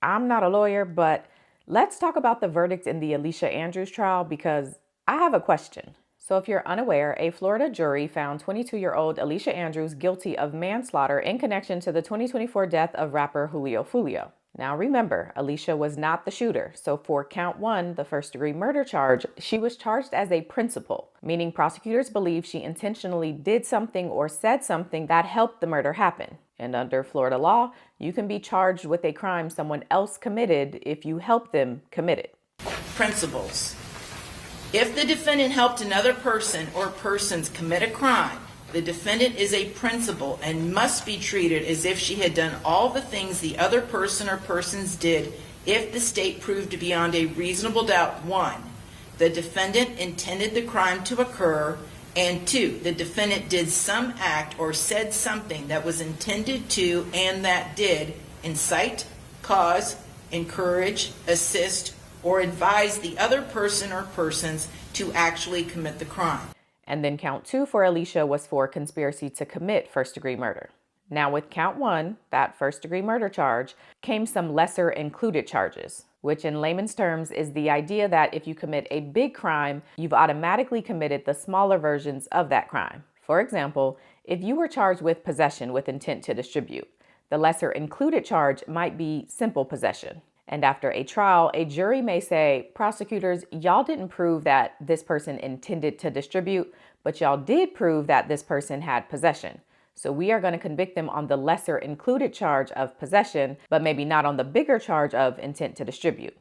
I'm not a lawyer, but let's talk about the verdict in the Alicia Andrews trial because I have a question. So if you're unaware, a Florida jury found 22-year-old Alicia Andrews guilty of manslaughter in connection to the 2024 death of rapper Julio Fulio. Now remember, Alicia was not the shooter, so for count 1, the first-degree murder charge, she was charged as a principal, meaning prosecutors believe she intentionally did something or said something that helped the murder happen. And under Florida law, you can be charged with a crime someone else committed if you help them commit it. Principles. If the defendant helped another person or persons commit a crime, the defendant is a principal and must be treated as if she had done all the things the other person or persons did if the state proved beyond a reasonable doubt: 1, the defendant intended the crime to occur, and 2, the defendant did some act or said something that was intended to and that did incite, cause, encourage, assist, or advise the other person or persons to actually commit the crime. And then count 2 for Alicia was for conspiracy to commit first-degree murder. Now with count 1, that first-degree murder charge, came some lesser included charges, which in layman's terms is the idea that if you commit a big crime, you've automatically committed the smaller versions of that crime. For example, if you were charged with possession with intent to distribute, the lesser included charge might be simple possession. And after a trial, a jury may say, prosecutors, y'all didn't prove that this person intended to distribute, but y'all did prove that this person had possession. So we are going to convict them on the lesser included charge of possession, but maybe not on the bigger charge of intent to distribute.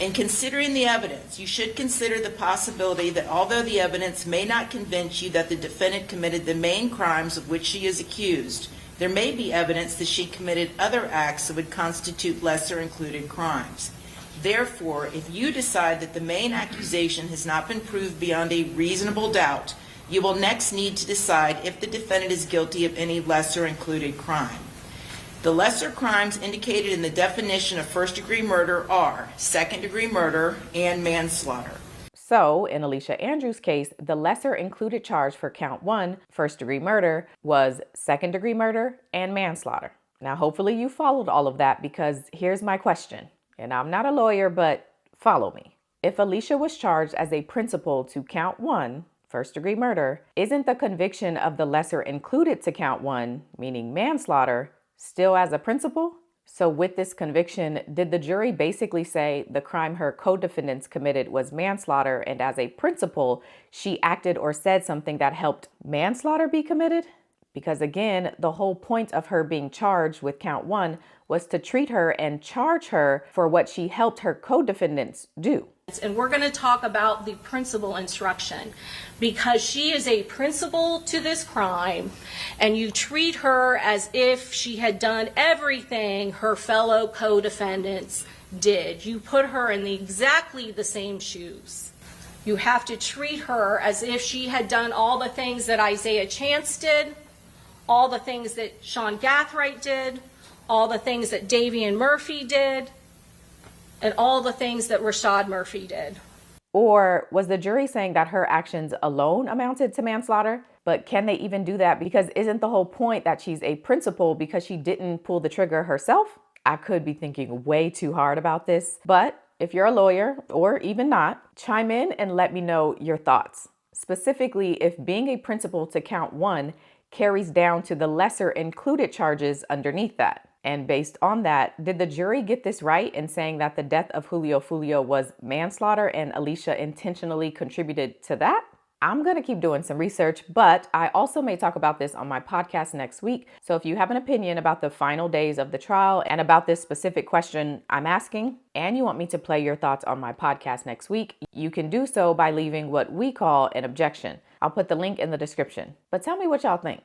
In considering the evidence, you should consider the possibility that although the evidence may not convince you that the defendant committed the main crimes of which she is accused, there may be evidence that she committed other acts that would constitute lesser included crimes. Therefore, if you decide that the main accusation has not been proved beyond a reasonable doubt, you will next need to decide if the defendant is guilty of any lesser included crime. The lesser crimes indicated in the definition of first-degree murder are second-degree murder and manslaughter. So, in Alicia Andrews' case, the lesser included charge for count 1, first-degree murder, was second-degree murder and manslaughter. Now, hopefully you followed all of that because here's my question. And I'm not a lawyer, but follow me. If Alicia was charged as a principal to count 1, first-degree murder, isn't the conviction of the lesser included to count 1, meaning manslaughter, still as a principal? So with this conviction, did the jury basically say the crime her co-defendants committed was manslaughter, and as a principal, she acted or said something that helped manslaughter be committed? Because again, the whole point of her being charged with count 1 was to treat her and charge her for what she helped her co-defendants do. And we're going to talk about the principal instruction because she is a principal to this crime, and you treat her as if she had done everything her fellow co-defendants did. You put her in exactly the same shoes. You have to treat her as if she had done all the things that Isaiah Chance did, all the things that Sean Gathright did, all the things that Davian Murphy did, and all the things that Rashad Murphy did. Or was the jury saying that her actions alone amounted to manslaughter? But can they even do that? Because isn't the whole point that she's a principal because she didn't pull the trigger herself? I could be thinking way too hard about this, but if you're a lawyer or even not, chime in and let me know your thoughts. Specifically, if being a principal to count 1 carries down to the lesser included charges underneath that. And based on that, did the jury get this right in saying that the death of Julio Fulio was manslaughter and Alicia intentionally contributed to that? I'm going to keep doing some research, but I also may talk about this on my podcast next week. So if you have an opinion about the final days of the trial and about this specific question I'm asking, and you want me to play your thoughts on my podcast next week, you can do so by leaving what we call an objection. I'll put the link in the description. But tell me what y'all think.